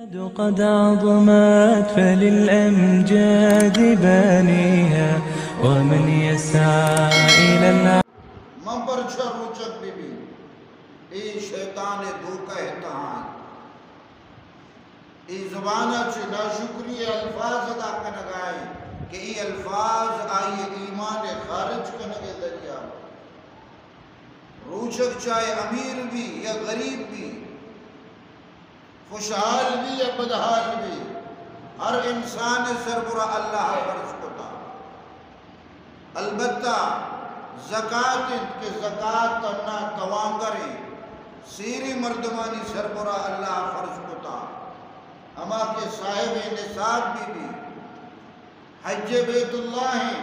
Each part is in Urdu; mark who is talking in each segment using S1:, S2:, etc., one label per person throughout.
S1: قد عظمت فللأمجاد بانيها ومن يسعى إلى العالم
S2: منبرچہ روچک بی بی ای شیطان دھوکہ اتہاں ای زبانہ چھ ناشکری الفاظ ادا کنگائی کہ ای الفاظ آئی ایمان خارج کنگے دریا روچک چاہے امیر بھی یا غریب بھی خوشحال بھی یا بدحال بھی ہر انسان سربراہ اللہ فرض کتا البتہ زکاة کے زکاة تنا توانگریں سیری مردمانی سربراہ اللہ فرض کتا اما کے صاحب نصاب بھی حج بیت اللہ ہیں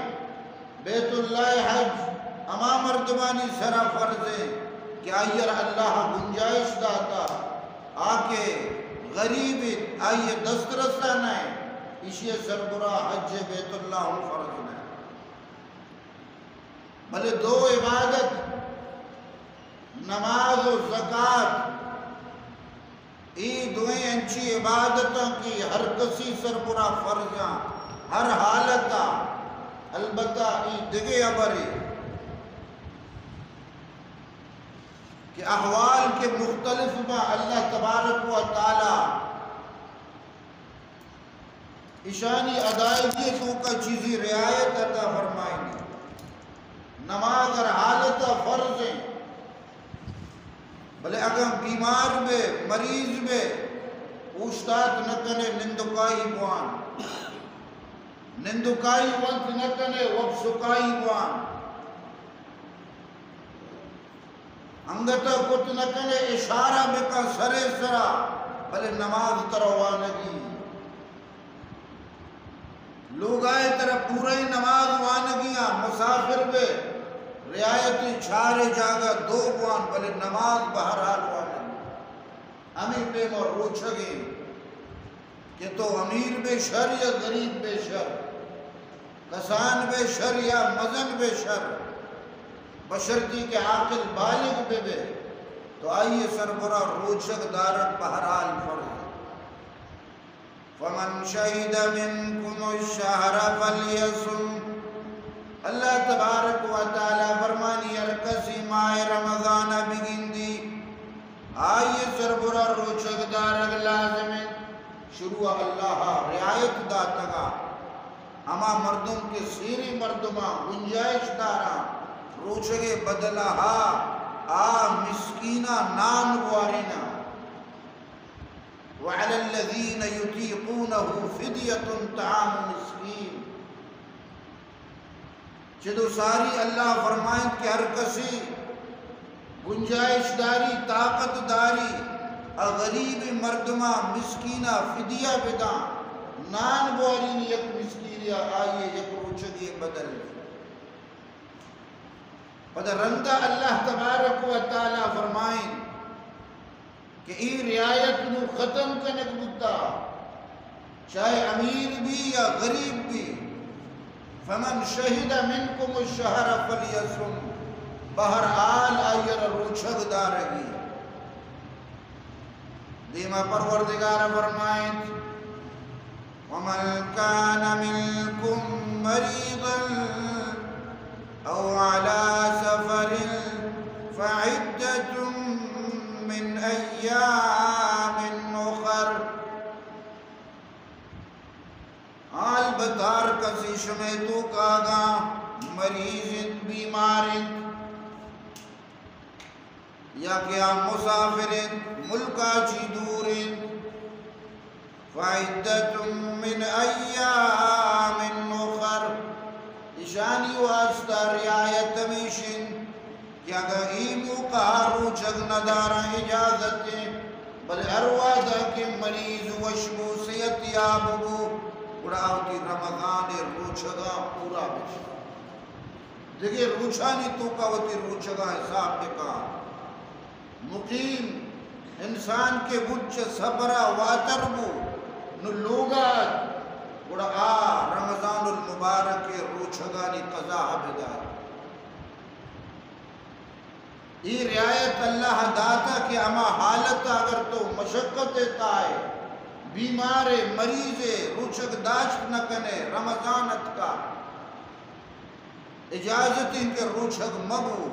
S2: بیت اللہ حج اما مردمانی سرا فرض ہے کہ آئیر اللہ گنجائش داتا آکے غریب آئیے دسترسان ہے اسی سربراہ حج بیت اللہ فرض ہے بلے دو عبادت نماز و زکاة ای دوئیں انچی عبادتوں کی ہر کسی سربراہ فرضاں ہر حالتا البتہ ای دگے عبری کہ احوال کے مختلف میں اللہ تبارک و تعالی اشانی ادائیگیتوں کا چیزی رعایت عطا فرمائیں گے نماز اور حالت فرض ہیں بلے اگر بیمار بے مریض بے اوشتات نکنے نندکائی بوان نندکائی وقت نکنے وقت سکائی بوان انگتا کت نکنے اشارہ بکا سرے سرا بلے نماز تروانگی لوگ آئے طرح پوری نماز وانگیاں مسافر بے رعایتی چھارے جاگا دو بوان بلے نماز بہرحال وانگی ہمیں پہ مور روچھگی کہ تو امیر بے شر یا غریب بے شر کسان بے شر یا مزن بے شر بشرطی کے عاقل بالغ بے تو آئیے سربراہ روچک دارت بہرحال فرض فمن شہد منکم الشہر فلیصم اللہ تبارک و تعالی فرمانی ارکسی ماہ رمضان بگندی آئیے سربراہ روچک دارت لازم شروع اللہ رعایت داتگا اما مردم کے سیری مردمہ گنجائش دارا روچگے بدلہ مسکینہ نان گوارینا وعلى الذين يطيقونه فدية طعام مسكين چدو ساری اللہ فرمائیں کہ ہر کسی گنجائش داری طاقت داری غریب مردمہ مسکینہ فدیہ بدا نان گوارین یک مسکینہ آئیے یک روچگے بدل پدر رندہ اللہ تبارک و تعالی فرمائیں کہ ای رعایت نو ختم کنک بتا چاہے امیر بھی یا غریب بھی فمن شہد منکم الشہر فلیصم بہرحال آئیر روچھگ دارگی دیمہ پروردگار فرمائیں وَمَنْ كَانَ مِنْكُمْ مَرِيضًا أو على سفر فعدة من أيام أخر حال بطار کسی شمیتو کاغا مریض بیمار یا کیا مسافر ملکا چی دور فعدة من أيام أخر اشانی واسطہ رعایت میشن کہ اگر ایمو کا روچک ندارا اجازتیں بل اروادا کے مریض وشبو سیتیابو اڑاوتی رمضان روچگا پورا بچ دیکھیں روچانی تو کاوتی روچگا حساب بکا مقیم انسان کے بچ صبرہ واتربو نو لوگات رمضان المبارک روچگانی قضا بدار یہ رعایت اللہ داتا کہ اما حالت اگر تو مشقت دیتا ہے بیمار مریض روچک داشت نہ کنے رمضانت کا اجازت ان کے روچک مبو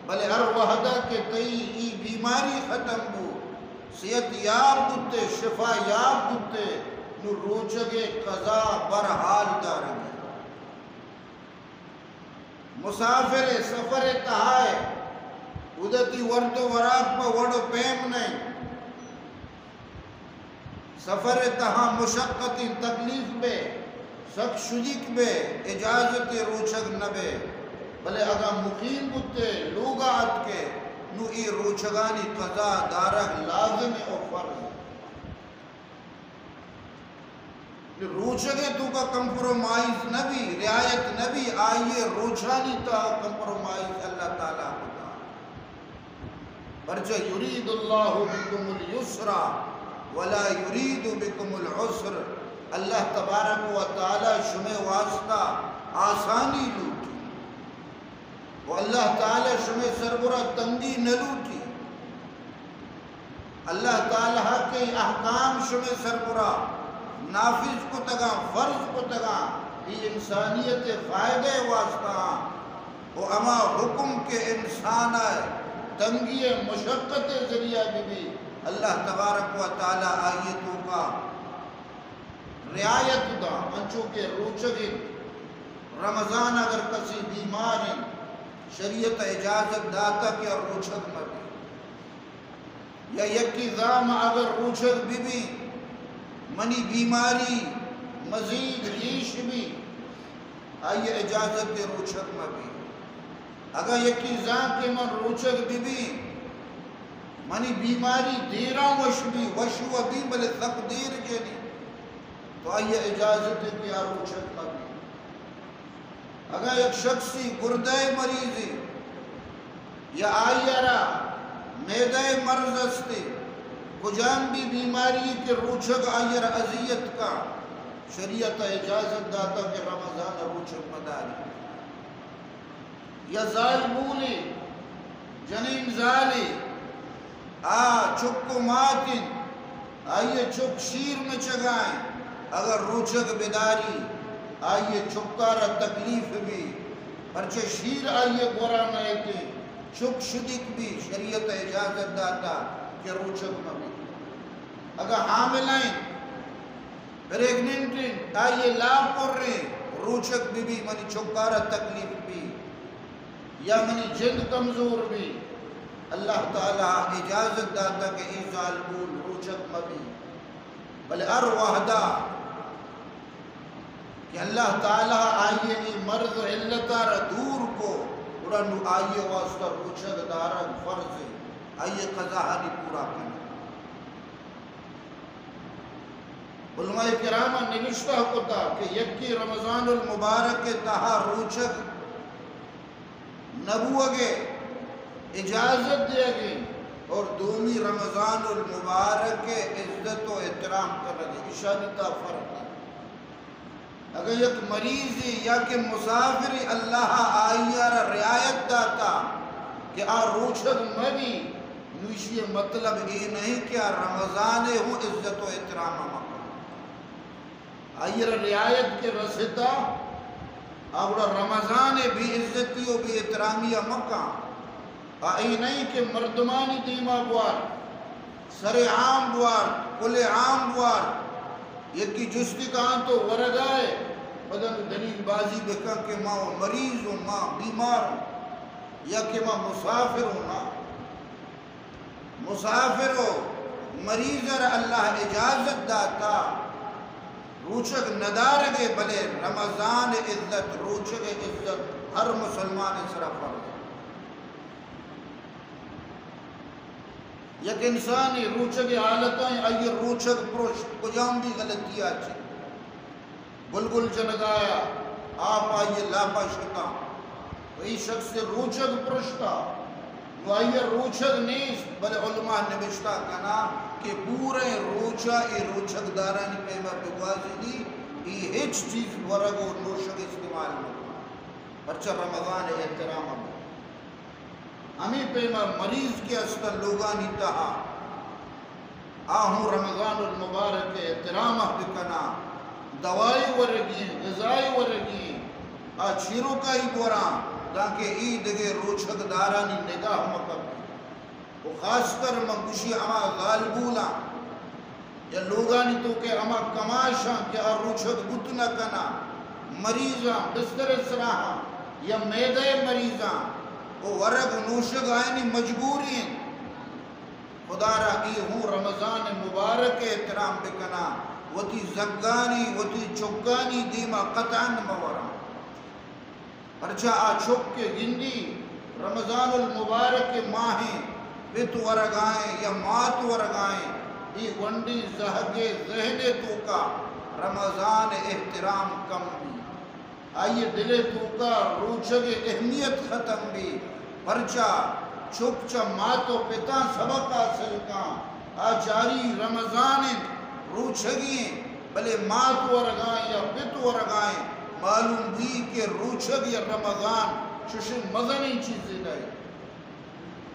S2: بلے ہر وحدہ کے تئی ای بیماری ختم بو صحت یاب بوتے شفا یاب بوتے نو روچک قضا برحال دارنگی مسافر سفر تہائے ادتی ورد و وراق پا وڑو پیم نہیں سفر تہا مشقت تکلیف بے سک شجک بے اجازت روچک نبے بلے اگا مقیم بوتے لوگا ات کے نو ای روچگانی قضا دارک لازم او فرض روچگے تو کا کمپرومائز نبی رعایت نبی آئیے روچانی تا کمپرومائز اللہ تعالیٰ ہوتا پرچہ یرید اللہ بکم اليسرا ولا یرید بکم العسر اللہ تبارک و تعالیٰ شمع واسطہ آسانی لوٹی وہ اللہ تعالیٰ شمع سربرہ تنگی نہ لوٹی اللہ تعالیٰ کے احکام شمع سربرہ نافذ کو تگا فرض کو تگا یہ انسانیت فائدے واسطہ وہ اما حکم کے انسان تنگی مشقت ذریعہ بھی اللہ تبارک و تعالیٰ آیتوں کا رعایت دا انچو کے روچگ رمضان اگر کسی بیمار شریعت اجازت داتا کہ روچگ مدی یا یکی ذام اگر روچگ بھی منی بیماری مزید ریش بھی آئیے اجازت دے روچک میں بھی اگر یکی زان کے من روچک بھی منی بیماری دیران وشو بھی بلے تقدیر جنی تو آئیے اجازت دے کیا روچک میں بھی اگر ایک شخصی گردہ مریضی یا آئیے را میدہ مرض استے کجان بھی بیماری کے روچک آئیر عذیت کا شریعت اجازت داتا کہ رمضان روچک مداری یا زال بولی جنین زالی چکو ماتن آئیے چک شیر میں چگائیں اگر روچک بیداری آئیے چکارا تکلیف بھی پرچہ شیر آئیے گورا نائے چک شدک بھی شریعت اجازت داتا کہ روچک میں بھی اگر حاملائیں پریگننٹیں آئیے لاب کر رہے روچک بھی منی چکارا تکلیف بھی یا منی جلد کمزور بھی اللہ تعالیٰ اجازت داتا کہ ایزال بول روچک میں بھی بلے ار وحدہ کہ اللہ تعالیٰ آئیے مرض علتار دور کو انہوں آئیے واسطہ روچک دارک فرض آئیے قضاہانی پورا کرنا علماء کرامہ نوشتہ ہوتا کہ یکی رمضان المبارک کے تہا روچک نبوگے اجازت دیا گئی اور دومی رمضان المبارک کے عزت و احترام کر رہے اشانتا فرق ہے اگر یک مریضی یا کہ مسافری اللہ آئیار رعایت داتا کہ روچک مبی نوشی مطلب یہ نہیں کہ رمضان ہوں عزت و احترام مقام آئیر رعایت کے رسطہ اور رمضان بھی عزتی و بھی احترامی مقام آئی نہیں کہ مردمانی دیما بوار سر عام بوار کل عام بوار یکی جستی کہاں تو ورگائے بدن دلیل بازی بکا کہ ماں مریض ہوں ماں بیمار ہوں یا کہ ماں مسافر ہوں نا مسافر ہو مریضر اللہ اجازت داتا روچک ندارگے بلے رمضان عزت روچک عزت ہر مسلمان اسرا فرض یک انسانی روچک حالتیں آئیے روچک پرشت کجام بھی غلطیاں چھے بلگل جنگایا آپ آئیے لاپا شکا وہی شخص روچک پرشتا وہ آئیے روچک نیست بلے علماء نبشتہ کنا کہ پورے روچا ای روچک دارانی پیمہ بگوازی دی ای ہیچ چیز ورگ و نوشک استعمال ہوگا پرچہ رمضان احترام ہوگا ہمیں پیمہ مریض کے اصلا لوگانی تہا آہوں رمضان المبارک کے احترام بکنا دوائی ورگی غذائی ورگی چیرو کا ہی بورا تاکہ عید کے روچک دارانی نگاہ مکب وہ خاص کر منگوشی اما غالبولا یا لوگانی تو کہ اما کماشاں کہ روچک بتنا کنا مریضاں بستر سراہاں یا میدے مریضاں وہ ورگ نوشگ آئینی مجبوری خدا را ای ہوں رمضان مبارک احترام بکنا وہ تی زگانی وہ تی چکانی دیما قطعاً مورا پرچا آ چک کے گندی رمضان المبارک ماہیں بت ورگائیں یا مات ورگائیں ای ونڈی زہگے ذہنے تو کا رمضان احترام کم بھی آئیے دلے تو کا روچگ اہمیت ختم بھی پرچا چپ چا ماتو پتا سبق حاصل کا آجاری رمضان روچگیں بلے مات ورگائیں یا پت ورگائیں معلوم بھی کہ روچگ یا رمضان ششن مزنی چیزیں گئے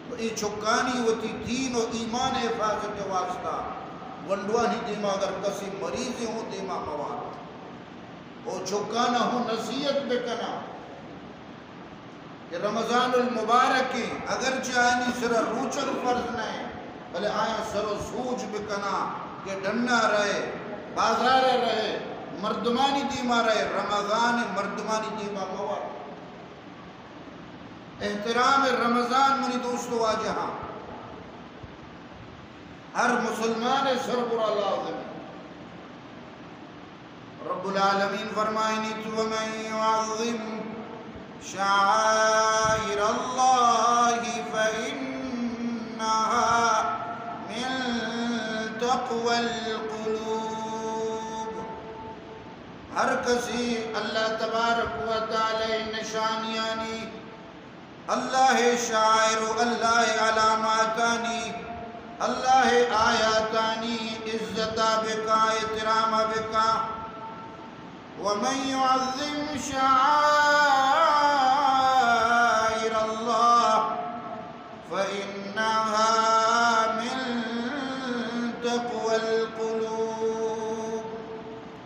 S2: تو یہ چکانی ہوتی دین و ایمان حفاظت واسطہ ونڈوانی دیما اگر کسی مریض ہوں دیما مواد وہ چکانا ہوں نصیحت بکنا کہ رمضان المبارک اگر چاہنی سر روچر فرض نہیں بلے آیا سر و سوچ بکنا کہ ڈننا رہے بازار رہے مردمانی دیما رہے رمضان مردمانی دیما مواد احترام رمضان منی دوستو آجہاں ہر مسلمان سربرا لازم رب العالمین فرمائنی ومن يعظم شعائر اللہ فإنها من تقوى القلوب ہر کسی اللہ تبارک و تعالی نشانیانی اللہ شاعر اللہ علاماتانی اللہ آیاتانی عزتا بکا احترام بکا ومن يعظم شعائر اللہ فإنها من تقوى القلوب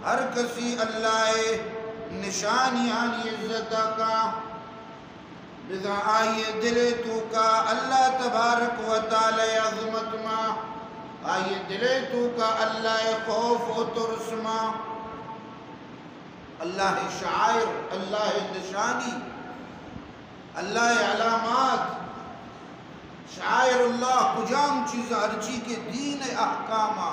S2: ہر کسی اللہ نشانیانی عزتا کا بذا آئیے دلے تو کا اللہ تبارک و تعالی عظمت ما آئیے دلے تو کا اللہ خوف و ترس ما اللہ شعائر اللہ نشانی اللہ علامات شعائر اللہ کجام چیز ارچی کے دین احکامہ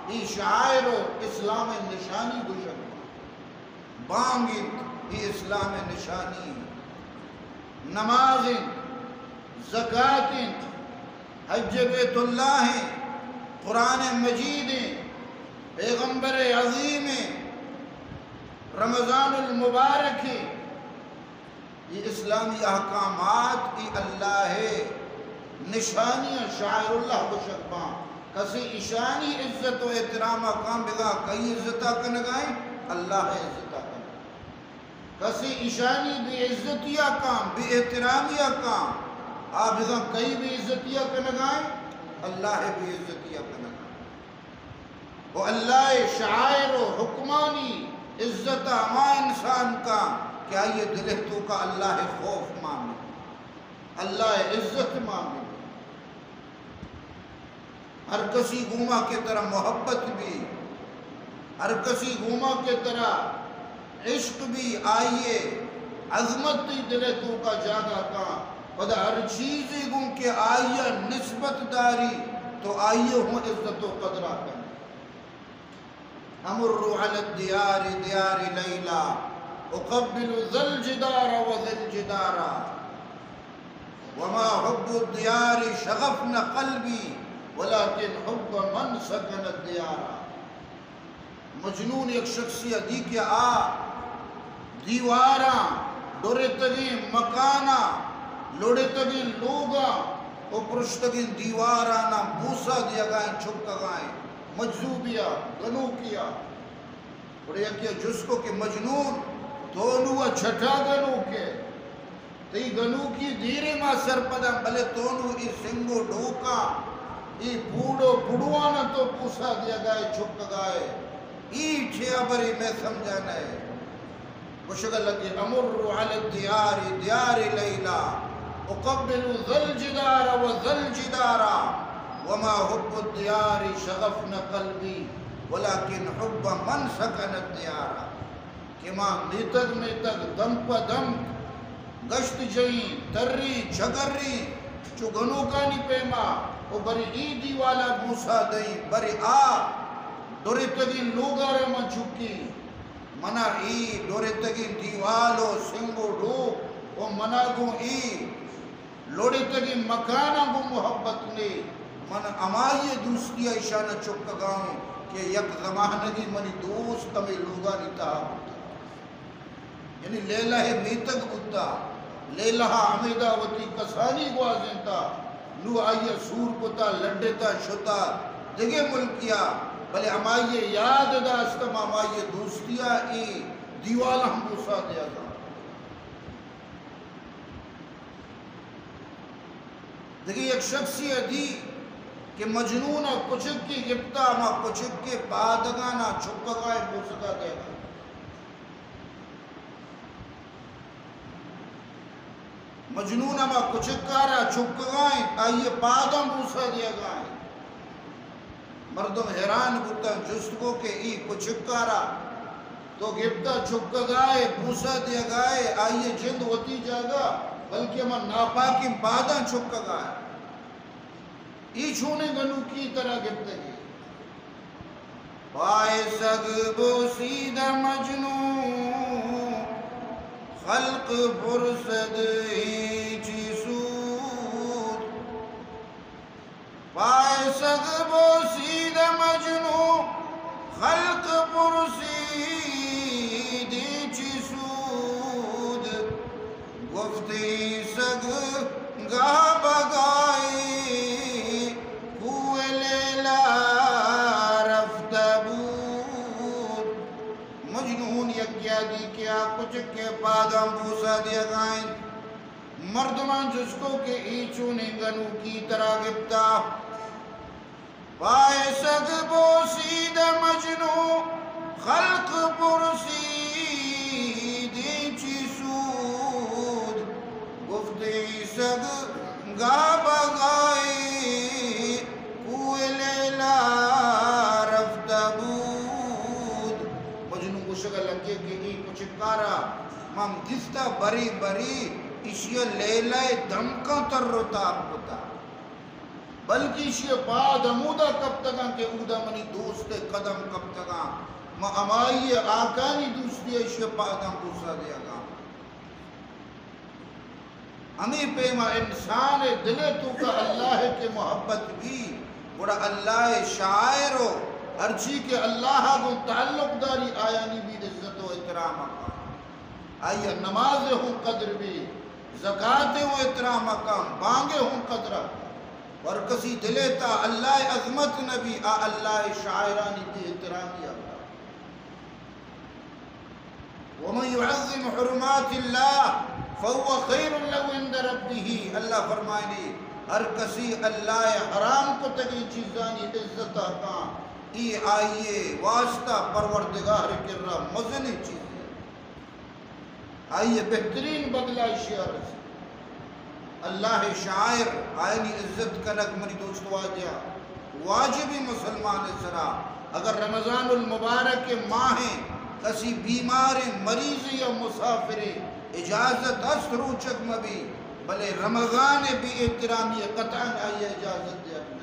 S2: یہ شعائر و اسلام نشانی گشک بانگت یہ اسلام نشانی نماز زکاة حج بیت اللہ قرآن مجید پیغمبر عظیم رمضان المبارک یہ اسلامی احکامات کی اللہ نشانیاں شاعر اللہ کو شکباں کسی اشانی عزت و احترام کام بگا کئی عزتہ کنگائیں اللہ عزتہ کنگائیں کسی اشانی بے عزتیہ کام بے احترامیہ کام آپ ازاں کئی بے عزتیہ کنگائیں اللہ بے عزتیہ کنگائیں وہ اللہ شعائر و حکمانی عزت اما انسان کا کیا یہ دلہ تو کا اللہ خوف مانگے اللہ عزت مانگے ہر کسی گوما کے طرح محبت بھی ہر کسی گوما کے طرح عشق بھی آئیے عظمت تی دلے تو کا جاگا کا پدا ہر چیزی گم کے آئیے نسبت داری تو آئیے ہوں عزت و قدرہ کریں امر علی الدیار دیار لیلہ اقبل ذل جدار و ذل جدارا وما حب الدیار شغفن قلبی ولیکن حب من سکن الدیارا مجنون ایک شخصیت دی کہ دیواراں ڈورے تگیں مکانا لوڑے تگیں لوگاں اپرشتگیں دیوارانا بوسا دیا گائیں چھپکا گائیں مجذوبیہ گنوکیہ اور یہ کیا جس کو کہ مجنون تونو چھٹا گنو کے تی گنو کی دیرے ماں سرپدہ بلے تونو ای سنگو ڈھوکا ای پوڑو پڑوانا تو پوسا دیا گائے چھپکا گائے چھے ابری میں سمجھانا ہے وشغل لگے امر علی الدیار دیار لیلا اقبل ذل جدار و ذل جدارا وما حب الدیار شغفن قلبی ولیکن حب من سکن الدیارا کہ ماں میتگ دم پا دم گشت جئیں تری جھگری چو گنوکانی پیما او بری ای دیوالا بوسا دئیں بری آ دوری تگین لوگارے من چکی منا ای دوری تگین دیوالو سنگو ڈو او منا گو ای لوڑی تگین مکانا گو محبت نے من امائی دوستی ایشانہ چکا گاؤں کہ یک زمانگی منی دوست میں لوگانی تہا ہوتا یعنی لیلہ میتگ ہوتا لیلہ حمیدہ وطی کسانی گوازن تا نو آئیے سور کتا لڈتا شتا دگے ملکیا بلے ہمائیے یاد داستم ہمائیے دوستیا ای دیوال ہم بوسا دیا گا دیکھیں ایک شخصی دی کہ مجنون کچھک کی گپتا ما کچھک کے پادگانا چھکگائے بوسکا دے گا مجنون ما کچھکارا چھکگائیں آئیے پادم بوسا دیا گائیں مردم حیران بتا جست کو کہ ای کچھکارا تو گپتا چھکگائے بوسا دیا گائے آئیے جند ہوتی جاگا بلکہ من ناپاکی پادا چھکگائے ای چھونے گنو کی طرح گپتے گئے پائے سگ بوسید مجنون خلق فرسد ایچی سود پائے سگ بوسید مجنون خلق فرسد ایچی سود گفتی سگ گاہ بگائی دی کیا کچھ کے پادم بوسا دیا گائیں مردمان جس کو کہ ایچو نگنو کی طرح گپتا پائے سگ بوسید مجنو خلق پرسید ایچی سود گفتی سگ گا بگائی کوئے لیلا رفت بود مجنو کو شکل لگے کہ چکارا مام دستا بری بری اشیا لیلہ دمکا تر رتاب ہوتا بلکہ اشیا بعد امودا کب تکا کہ اودا منی دوست قدم کب تکا ما امائی آکانی دوستی اشیا بعد ہم دوسرا دیا گا ہمیں پیما انسان دلے تو کا اللہ کے محبت بھی بڑا اللہ شاعر ہو ارچی کے اللہ کو تعلق داری آیانی بھی عزت و احترام آئیے نمازیں ہوں قدر بھی زکاة و احترام کام بانگے ہوں قدر اور کسی دلے تا اللہ عظمت نبی اللہ شاعرانی بھی احترامی آگا وَمَنْ يُعَظِّمْ حُرُمَاتِ اللَّهِ فَهُوَ خَيْرٌ لَهُ عِنْدَ رَبِّهِ اللہ فرمائنی ہر کسی اللہ حرام کو تگی چیزانی عزت آکام ای آئیے واسطہ پروردگار کر رہا مزنی چیز ہے آئیے بہترین بدلہ شعر سے اللہ شاعر آئینی عزت کنک منی دوست واجہ واجبی مسلمان سرا اگر رمضان المبارک کے ماہیں کسی بیمار مریض یا مسافر اجازت است روچک مبی بلے رمضان بھی احترامی قطعاً آئیے اجازت دے اپنے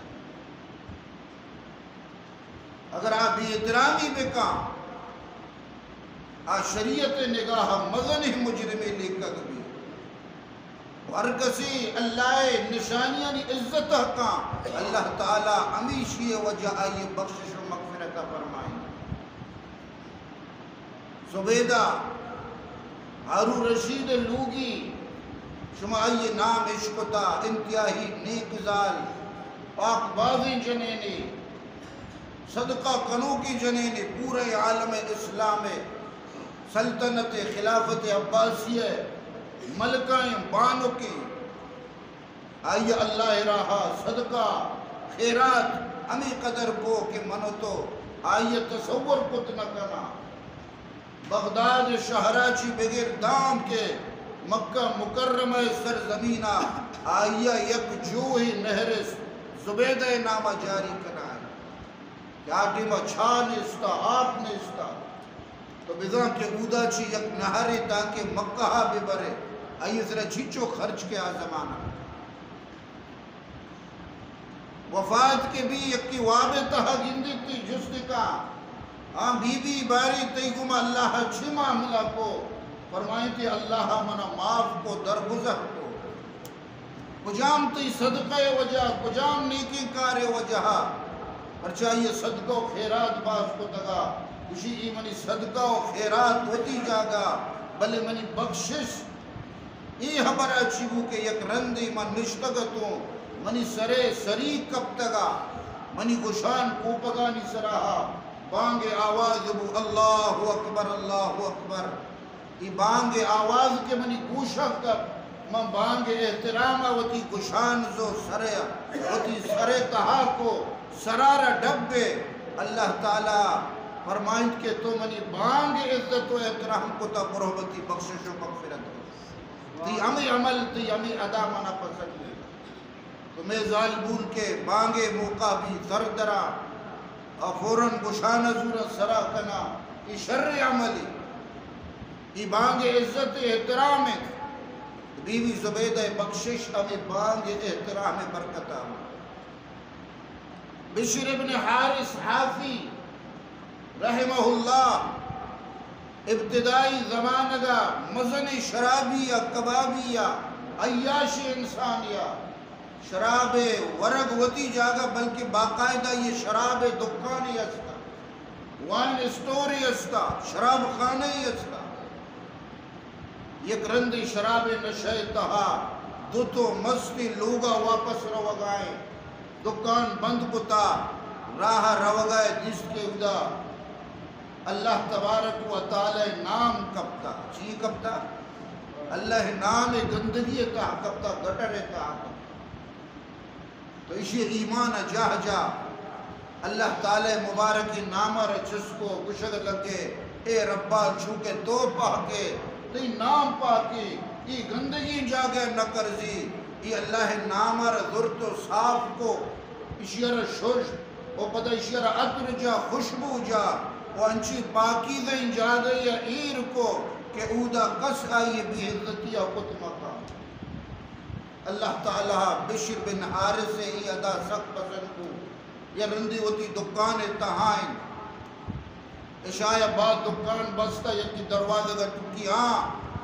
S2: اگر آپ بھی احترامی بکا شریعت نگاہ مزن مجرمی لکھت بھی اور کسی اللہ نشانیاں عزت حقاں اللہ تعالیٰ ہمیشی وجہ آئیے بخشش و مغفرت فرمائیں زبیدہ ہارون رشید لوگی شما آئیے نام عشقتا انتہائی نیکزال پاک بازی جنینی صدقہ کنو کی جنینی پورے عالم اسلام سلطنت خلافت عباسیہ ملکائیں بانو کی آئیے اللہ راہا صدقہ خیرات ہمیں قدر کو کہ منو تو آئیے تصور کت نہ کنا بغداد شہراچی بغیر دام کے مکہ مکرمہ سرزمینہ آئیہ یک جو ہی نہر زبیدہ نامہ جاری کنا ہے کیا ٹیمہ چھا نیستا آپ نیستا تو بزاں کے اودا چی یک نہرے تاکہ مکہ بے برے آئیے ذرا چیچو خرچ کے آزمانہ وفات کے بھی یکی وابطہ گندی تی جسد کا بی بی باری تیگم اللہ چھ معاملہ کو فرمائیں تھی اللہ منا معاف کو درگزر کو کجام تی صدقہ وجہ کجام نیکی کار وجہ پر چاہیے صدقہ و خیرات باز کو دگا اسی ای منی صدقہ و خیرات ہوتی جاگا بلے منی بخشش ای خبر اچھیبو کہ یک رندی من نشتگتوں منی سرے سری کب تگا منی گشان کوپگانی سراہا بانگ آواز بو اللہ اکبر اللہ اکبر ای بانگ آواز کے منی گوشک کب من بانگ احترام وطی گشان زو سرے وطی سرے کہا کو سرار ڈبے اللہ تعالی فرمائند کہ تو منی بانگ عزت و احترام کو تا پرہبتی بخشش و مغفرت تی امی عمل تی امی ادا منا پسند لے تو میں ظالبون کے بانگے موقع بھی دردرا اور فوراں گشانہ زورا سرا کنا ای شر عملی ای بانگ عزت احترام بیوی زبیدہ بخشش امی بانگ احترام برکتہ بشر ابن حارث حافی رحمہ اللہ ابتدائی زمانگا مزن شرابیہ کبابیہ عیاش انسانیہ شراب ورگ وتی جاگا بلکہ باقاعدہ یہ شراب دکانی استا وائن اسٹوری استا شراب خانے استا یک رندی شراب نشے تہا دو تو مستی لوگا واپس روگائیں دکان بند کتا راہ روگائے جس کے ادا اللہ تبارک و تعالی نام کبتا چی کبتا اللہ نام گندگی تا کبتا گٹر تا تو اسی ایمان جاہ جا اللہ تعالی مبارکی نامہ رچس کو گشگ لگے اے ربا چھوکے تو پاکے تی نام پاکی ای گندگی جاگے نکرزی ای اللہ نامہ رضرت و صاف کو اشیار شوش او پتہ اشیار عطر جا خوشبو جا وہ انچی پاکی دیں جا گئی ایر کو کہ اودا کس آئی بھی عزتی اقت مقام اللہ تعالیٰ بشر بن حارث سے ای ادا سخت پسند کو یہ رندی ہوتی دکان اتہائیں اشایہ بعد دکان بستا یکی دروازہ گا ٹکی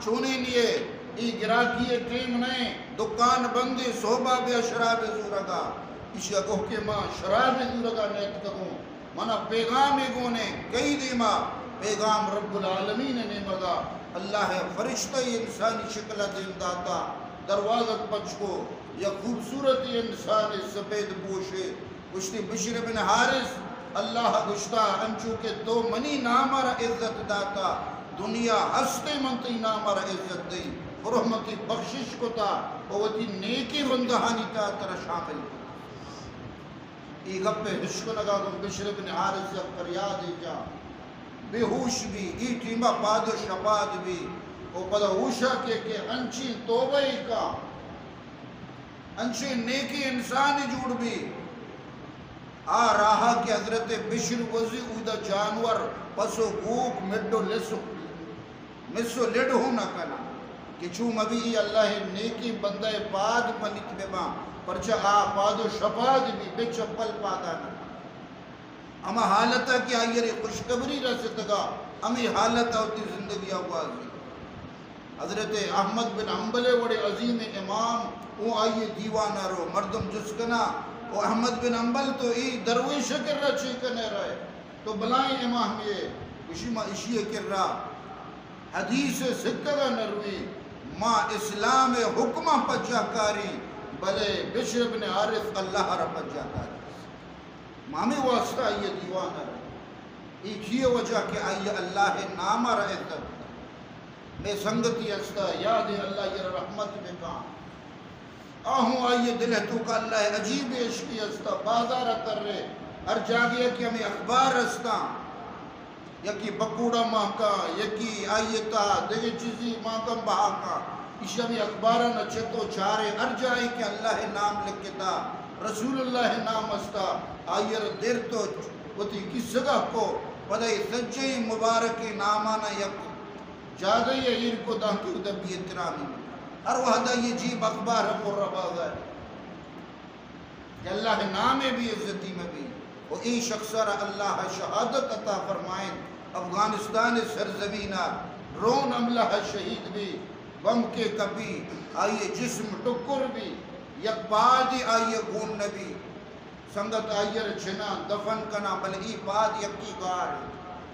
S2: چونے لیے ای گراکی ٹیم نہیں دکان بندی صحبہ بے شراب زورگا اسی اگوہ کے ماں شراب زورگا نیت کروں منا پیغام گونے کئی دیما پیغام رب العالمین نے مگا اللہ فرشتہ انسانی شکلہ دین داتا دروازت پچ کو یا خوبصورت انسان سفید پوشے گشتی بشر بن حارث اللہ گشتا انچو کے تو منی نامر عزت داتا دنیا ہستے منتی نامر عزت دی رحمتی بخشش کو تا ووتی نیکی بندہانی تا تر شامل کو ای گپے حشک لگا گو بشر بن حارث جب فریاد جا بے ہوش بھی ای ٹیمہ پاد و شپاد بھی او پدا ہوشا کہ انچی توبہ ہی کا انچی نیکی انسانی جوڑ بھی راہا کہ حضرت بشر وزی اودا جانور پسو گوک مڈو مسو لڈ ہوں نہ کنا کہ چوں مبی اللہ نیکی بندہ پاد پلیت بے ماں پرچہ پاد و شپاد بھی بے چپل پادا نہ اما حالتا کہ آئیے خوشکبری رسدگا امی حالتا ہوتی زندگی آوازی حضرت احمد بن حنبل وڑے عظیم امام وہ آئیے دیوانہ رو مردم جس کنا وہ احمد بن حنبل تو ای درویش کر رہا چھے کنے رہے تو بلائیں امام یہ اسی ماں اشیئے کر رہا حدیث سکرہ نروی ماں اسلام حکمہ پجا کاری بلے بشر بن حارث اللہ رہ پجا کاری مامی واسطہ آئیے دیوانہ رہے ایک ہی وجہ کہ آئیے اللہ نامہ رہ عزت میں سنگتی استا یاد اللہ یہ رحمت میں کام آہوں آئیے دل ہے تو کا اللہ عجیب عشقی استا بازارہ کر رہے ہر جاگیا کہ ہمیں اخبار رستا یکی بکوڑا ماں کا یکی آئیتا دیگے چیزی ماں کا بہا کا اس ہمیں اخبارہ نہ چھتو چارے ہر جائے کہ اللہ نام لکھتا رسول اللہ نام استا آئیر دیر تو وطی کس جگہ کو پدائی سجی مبارکی نامانا یک جادہ یہ ایر کو دانکی ادبی اترامی ہر وحدہ یہ جیب اخبار پر ربا گئے کہ اللہ نامے بھی عزتی میں بھی وہ ای شخصر اللہ شہادت عطا فرمائیں افغانستان سرزمینہ رون عملہ شہید بھی بم کے کبھی آئیے جسم ٹکر بھی یک پادی آئیے گون نبی سنگت آئیے رچنا دفن کنا بلئی پاد یکی گار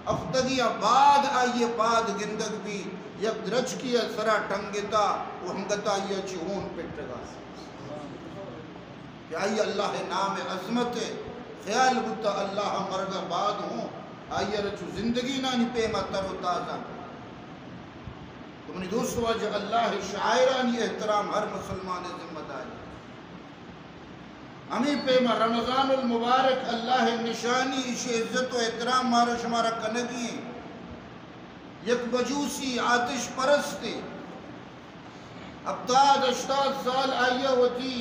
S2: افتگی آباد آئیے پاد گندگ بھی یک درج کیا سرا ٹنگتا وہنگتا آئیے چہون پٹگا کہ آئیے اللہ نام عظمت خیال بتا اللہ مرگ بعد ہوں آئیے رچو زندگی نانی پیما تر و تازہ تمہیں دوستو آج اللہ شاعرانی احترام ہر مسلمان ذمہ داری ہمیں پیما رمضان المبارک اللہ نشانی اش عزت و احترام مارا شمارا کنگی یک بجوسی آتش پرستی ابتاد 80 سال آئیے ہوتی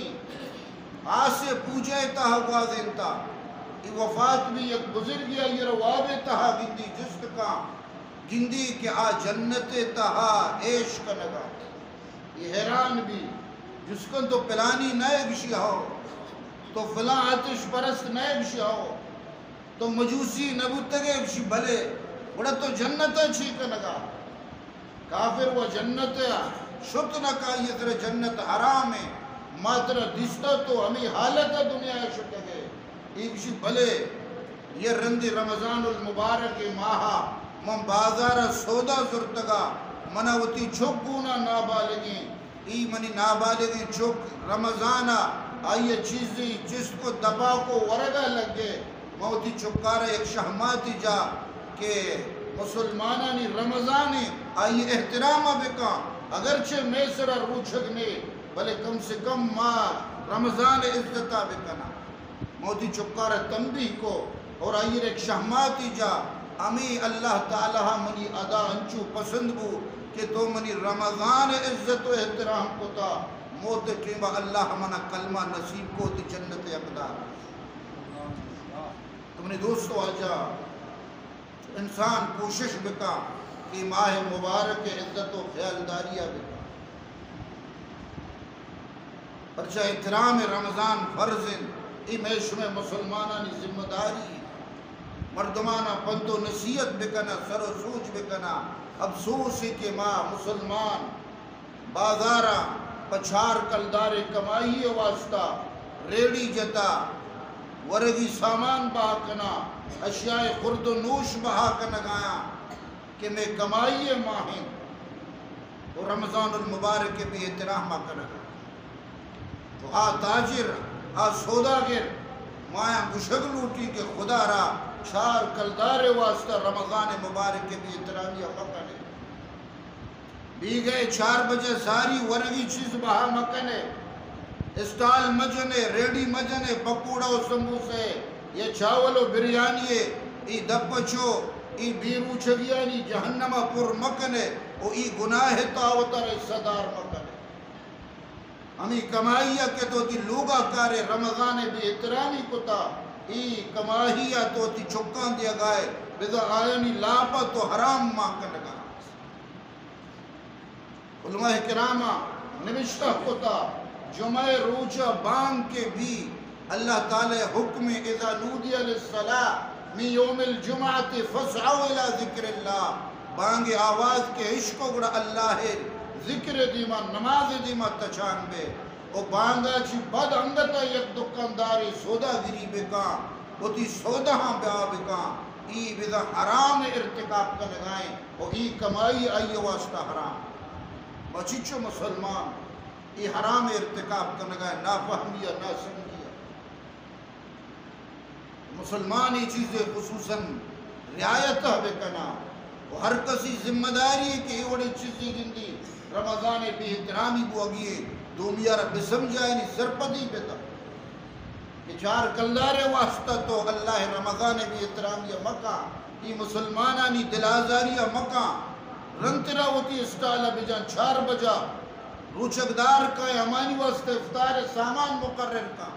S2: آسے پوجے تہا گوازنتا یہ وفات بھی یک بزرگی آئیے رواب تہا گندی جست کا گندی کہ آ جنت تہا عیش کا نگا یہ حیران بھی جس کن تو پلانی نئے گشی ہو تو فلاں آتش پرست نئے گشی ہو تو مجوسی نبوتگے گشی بھلے بڑا تو جنت اچھی کا نگا کافر وہ جنت شت نہ کا یہ تر جنت حرام ہے ماتر دستا تو ہمیں حالت دنیا شکے ایک شی بھلے یہ رندی رمضان المبارک ماہا من بازار سودا زرتگا مناوتی چھوکونا نابالگی ای منی نابالگی چھوک رمضانا آئیے چیزی جس کو دبا کو ورگا لگے موتی چھکارا ایک شہماتی جا کہ مسلمانانی رمضانی آئیے احترامہ بکا اگرچہ میسرہ روچھگنے بلے کم سے کم ماں رمضان عزتہ بکنا موتی چکارہ تنبیہ کو اور آئیے ایک شہماتی جا امی اللہ تعالیٰ منی ادا انچو پسند بو کہ تو منی رمضان عزت و احترام کو تا موت ٹیمہ اللہ منا کلمہ نصیب کو تی جنت اقدار تم نے دوستو آجا انسان کوشش بکا کہ ماہ مبارک عزت و خیالداریہ بکا پرچہ احترام رمضان فرزن ایمیش میں مسلمانانی ذمہ داری مردمانہ پند و نصیحت بکنا سر و سوچ بکنا افسوس ہے کہ ماں مسلمان بازارہ پچھار کلدار کمائی واسطہ ریڑی جتا ورگی سامان بہا کنا اشیاء خرد و نوش بہا کنا گایا کہ میں کمائی ماہیں تو رمضان المبارک کے بھی احترام کنا گا تو آ تاجر آ سوداگر مایا گشگ لوٹی کہ خدا را چار کلدار واسطہ رمضان مبارک کے بھی احترامی مکنے بھی گئے 4 بجے ساری ورگی چیز بہا مکنے اسٹال مجنے ریڈی مجنے پکوڑا و سمبوسے یہ چاول و بریانی ای دپچو ای بیرو چھگیانی جہنمہ پر مکنے او ای گناہ تاوتر صدار مکنے ہمیں کمائیہ کے تو تی لوگا کارے رمضان بھی احترامی کو تا ای کمائیہ تو تی چھکان دیا گائے بذا آئینی لاپا تو حرام ماں کا لگا علماء کرامہ نوشتہ کو تا جمعہ روچہ بانگ کے بھی اللہ تعالی حکم اذا نودی للصلاة من یوم الجمعہ فسعو الى ذکر اللہ بانگ آواز کے عشق گڑا اللہ ہے ذکر دیما نماز دیما تچان بے او بانگا چی بد انگتا یک دکانداری سودا گری بکا او تی سودا ہاں بیا بکا ای بدا حرام ارتکاب کا لگائیں او ای کمائی آئی واسطہ حرام بچیچو مسلمان ای حرام ارتکاب کا لگائیں نا فہمیا نا سمجھیا مسلمان ای چیزیں خصوصاً رعایت بکنا ہر کسی ذمہ داری ہے کہ یہ وڑی چیزیں گندی رمضان بھی احترامی بو اگیے دومیارہ بسمجھائے نہیں سرپدی پیتا کہ چار کلدار واسطہ تو اللہ رمضان بھی احترامیہ مکہ ای مسلمانانی دلازاریہ مکہ رنترا ہوتی اسٹالا بجان 4 بجا روچکدار کا امانی واسطہ افطار سامان مقرر کا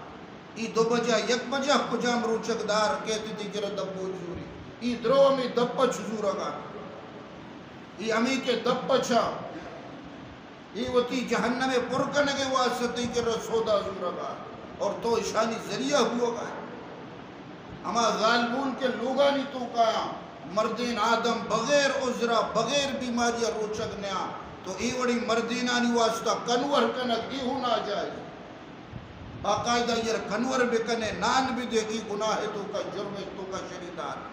S2: ای 2 بجا 1 بجا کجام روچکدار کہتی تھی کہ دبو جوری ای درو میں دبا چزورا گا ای امی کے دبا چھا ای وطی جہنم پرکن کے واسطے کہ رسودہ زورا گا اور تو اشانی ذریعہ ہوا گا اما غالبون کے لوگانی تو کایا مردین آدم بغیر عذرہ بغیر بیماریہ روچک نیا تو ای وڑی مردینانی واسطہ کنور کنک ای ہونا جائے باقاعدہ یہ کنور بکنے نان بھی دے ای گناہ تو کا جرم تو کا شریدار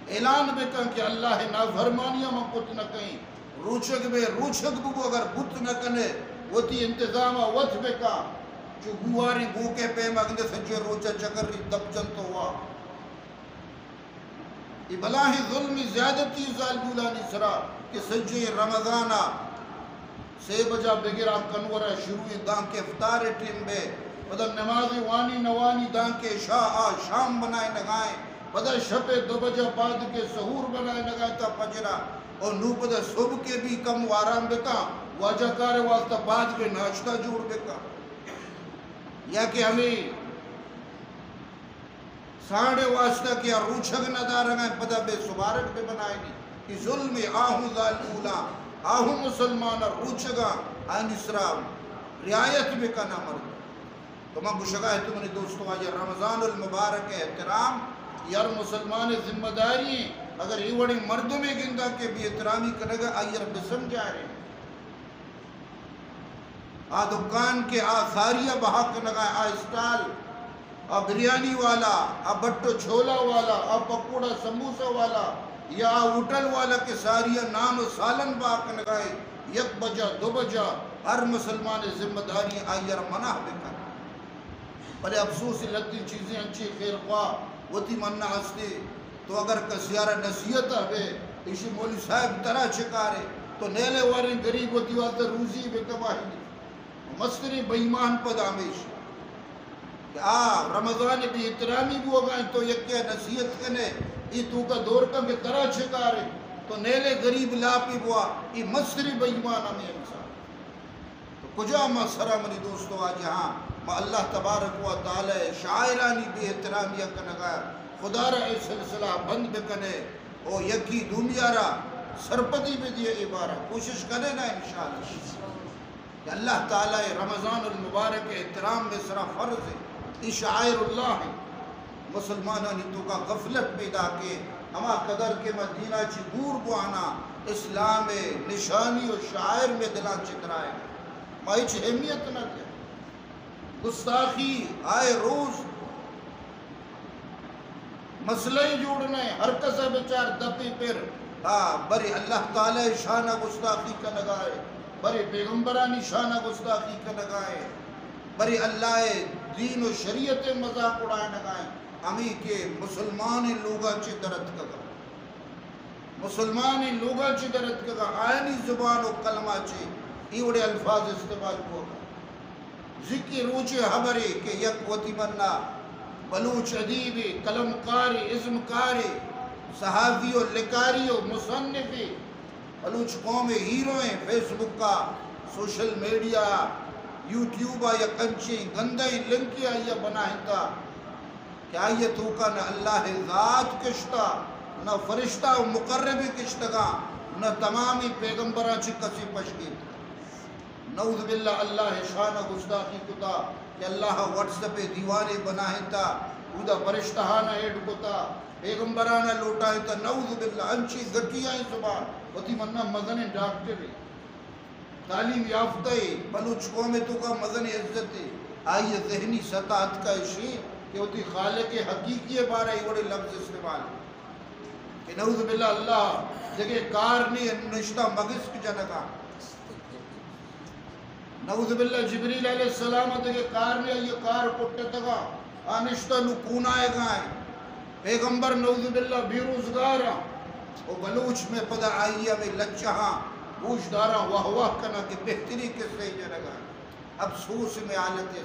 S2: اعلان بکن کہ اللہ نافرمانیہ میں کچھ نہ کہیں روچک بے روچک بو اگر بت نہ کنے وہ تی انتظامہ وچ بکا جو گواری گو کے پہ مگنے سجے روچہ چکر ری دب جن تو ہوا ای بلاہی ظلمی زیادتی ظالبولانی سرا کہ سجے رمضانہ 6 بجا بگرہ کنورہ شروعی دان کے افطار ٹیم بے بدل نمازی وانی نوانی دان کے شام بنائے نگائیں بدل شپے 2 بجا بعد کے سہور بنائے نگائیں تا پجرہ اور نو بدل صبح کے بھی کم وارام بکا واجہ کار واسطہ بعد کے ناشتہ جوڑ بکا یا کہ ہمیں ساڑھے واسطہ کیا روچھگ نہ دارنگا پدہ بے سبارک بے بنائے گی کہ ظلم آہوں ظالمولا آہوں مسلمان روچگا آئین اسرام رعایت بے کا نہ مرد تو میں گشگا ہے تمہیں دوستو آج رمضان المبارک احترام یار مسلمان ذمہ داری اگر یہ وڑی مردوں میں گندہ کے بھی احترامی کرے گا آئیر بسم جا رہے آ دکان کے آ ساریہ بحق نگائیں آ اسٹال آ بریانی والا آ بٹو چھولا والا آ پکوڑا سموسا والا یا آ ہوٹل والا کے ساریہ نان و سالن بحق نگائیں 1 بجا 2 بجا ہر مسلمان ذمہ داری آئیر منع بکر بلے افسوس لگتی چیزیں اچھی خیر خواہ وہ تی منع ہستے تو اگر کسیارہ نصیحت ہے اسی مولی صاحب طرح چکارے تو نیلے واریں گریب ہوتی واسطہ روزی بے کباہی مستری بیمان پد آمیش کہ رمضان بھی احترامی بھی ہوگا تو یک کیا نصیحت کنے ای تو کا دور کا میں طرح چکارے تو نیلے غریب لاپی بوا ای مستری بیمان ہمیں انسان تو کجا ما سرا منی دوستو آج ہاں ما اللہ تبارک و تعالی شاعرانی بھی احترامیہ کنگا خدا را اے سلسلہ بند بکنے او یکی دنیا را سرپتی بھی دیئے عبارہ کوشش کرے نا انشاءاللہ کہ اللہ تعالیٰ رمضان المبارک احترام میں سرا فرض ہے ای شاعر اللہ ہے مسلمانانی تو کا غفلت پیدا کے اما قدر کے مدینہ چی دور بوانا اسلام نشانی و شاعر میں دلان چترائے مائی چھ اہمیت نہ دے گستاخی آئے روز مسئلہ جوڑنے ہر کسا بچار دپی پر بری اللہ تعالیٰ شانہ گستاخی کا نگائے بری پیغمبرانی شانہ گستاخی کا نگائے بری اللہ دین و شریعت مذاق اڑائے نگائیں امی کے مسلمانی لوگا چی درد کگا مسلمانی لوگا چی درد کگا آئینی زبان و کلمہ چی ایوڑے الفاظ استعمال ہوگا ذکی روچے حبری کہ یک وطی مننا بلوچ ادیبی کلمکاری ازمکاری صحافی و لکاری و مصنفی بلوچ قوم ہیروئیں فیس بک کا سوشل میڈیا یوٹیوبا یا کنچی گندائی لنکی آئیہ بنائیتا کہ آئیہ توکا نہ اللہ ذات کشتا نہ فرشتہ و مقربی کشتگا نہ تمامی پیغمبران چی کسی پشکیت نعوذ باللہ اللہ شانہ گستاخی کتا کہ اللہ واٹس پہ دیوانے بنائیتا اودا فرشتہانہ ایڈ کتا پیغمبرانہ لوٹائیتا نعوذ باللہ انچی گٹیائی زبان وطی منہ مزن ڈاکٹر تعلیم یافتہ بلوچ قوم تو کا مزن عزت آئیے ذہنی سطاعت کا اشی کہ وطی خالق حقیقی بارہ ہی بڑے لفظ استعمال کہ نعوذ باللہ اللہ جگہ کار نہیں نشتہ مغز کی جنگا نعوذ باللہ جبریل علیہ السلام جگہ کار نہیں یہ کار کٹے تگا آنشتہ نکون آئے گائیں پیغمبر نعوذ باللہ بیروزگارا وہ بلوچ میں پدا آئیہ میں لچہاں گوش دارا واہ واہ کنا کہ بہتری کس سے جنگا افسوس میں حالت ہے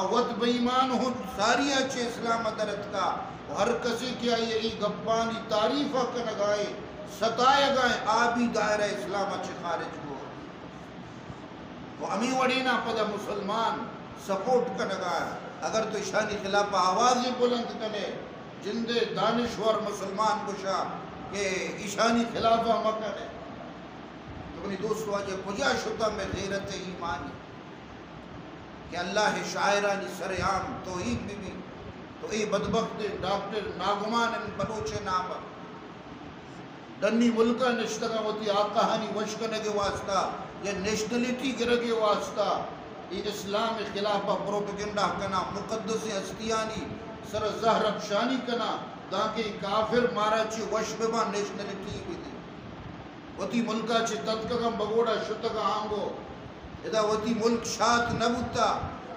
S2: ود بایمان ہو ساریا چے اسلام درت کا ہر کسی کیا یہ گپانی تعریفہ کنگائے ستائے گائے آبی دائرہ اسلام اچھے خارج کو وہ امی وڑینا پدا مسلمان سپورٹ کنگائے اگر تو شانی خلاف آوازی بلند کنے جندے دانشور مسلمان کشا کہ ایشانی خلافہ مکنے تو اپنی دوستو آجے کجا شتا میں غیرت ایمانی کہ اللہ شاعرانی سریام توحید بھی تو ای بدبخت ڈاکٹر ناگمان ان بلوچے نام دنی ملکہ نشتگا ہوتی آقاہانی وشکنے کے واسطہ یا نیشنلیٹی گرگے واسطہ ای اسلام خلافہ پروپیگنڈا کنا مقدس ہستیانی سر زہر افشانی کنا تاکہ کافر مارا چی وشبما نیشنلیٹی بھی دی وتی ملکہ چی تدکگم بگوڑا شتگا آنگو ادا وتی ملک شاعت نبوتا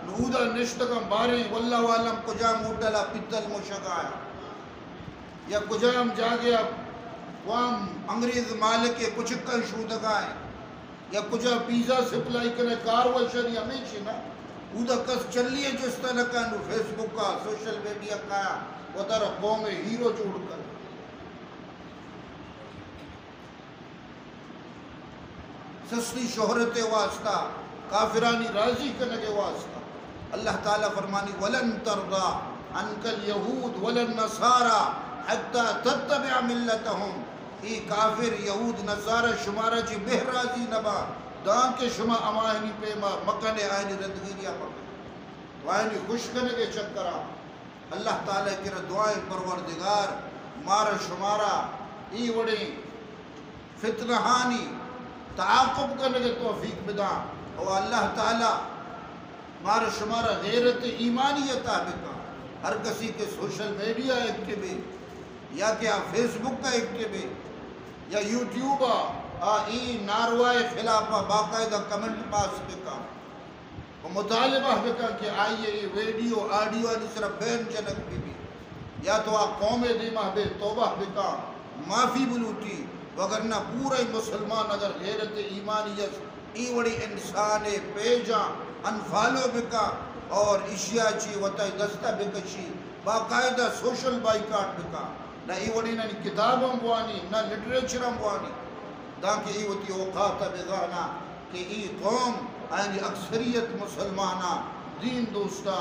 S2: نودا نشتگم باریں واللہ عالم کجام اٹھلا پتل مشگایا یا کجام جاگیا وام انگریز مالک کچھکل شودگائیں یا کجا پیزا سپلائی کرنے کاروشری ہمیشہ نا اودا کس چلیے جستا لکانو فیس بک کا سوشل میڈیا کا وہ در قوم ہیرو جوڑ کر سستی شہرت واسطہ کافرانی راضی کرنے کے واسطہ اللہ تعالیٰ فرمانی وَلَن تَرْضَى عَنْكَ الْيَهُودُ وَلَن نَّصَارَى حَتَّى تَتَّبِعَ مِلَّتَهُمْ ای کافر یہود نصارہ شمارہ چی بہرازی نبا دان کے شما امائنی پیما مکنے آئینی ردگیریا مکنے تو آئینی خوش کرنے کے چکرہ اللہ تعالیٰ کی دعائیں پروردگار مارا شمارہ ای وڑی فتنہانی تعاقب کرنے کے توفیق بدا اور اللہ تعالیٰ مارا شمارہ غیرت ایمانی عطا بکا ہر کسی کے سوشل میڈیا ایکٹیو ہے یا کیا فیس بک کا ایکٹیو ہے یا یوٹیوب ای ناروائے خلافہ باقاعدہ کمنٹ پاس بکا وہ مطالبہ بکا کہ آئیے یہ ویڈیو آڈیو آنی صرف بین جنک بھی یا تو قوم دیمہ بے توبہ بکا معافی بلوٹی وگرنہ پورا مسلمان اگر غیرت ایمانیت ای وڑی انسان پیجا انفالو بکا اور اشیاء چی وطای دستہ بکشی باقاعدہ سوشل بائیکاٹ بکا نہ ای وڑی نہ کتابوں بوانی نہ لٹریچروں بوانی تاکہ ای وطی اوقات بگانا کہ ای قوم آئینی اکثریت مسلمانہ دین دوستا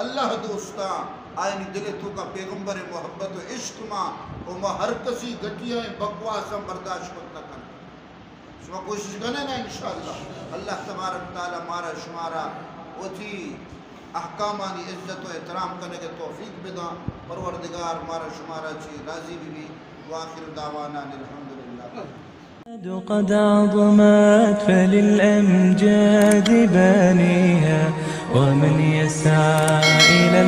S2: اللہ دوستا آئینی دلتو کا پیغمبر محبت و عشق ماں وما ہر کسی گھٹیاں بکواسا برداشت کرتا کرنا شما کوشش کرنے نا انشاءاللہ اللہ تبارک تعالی مارا شمارا وہ تھی احکامانی عزت و احترام کرنے کے توفیق بدا پروردگار مارا شمارا چی راضی بھی وآخر دعوانا الحمدللہ
S1: قد عظمت فللأمجاد بانيها ومن يسعى إلى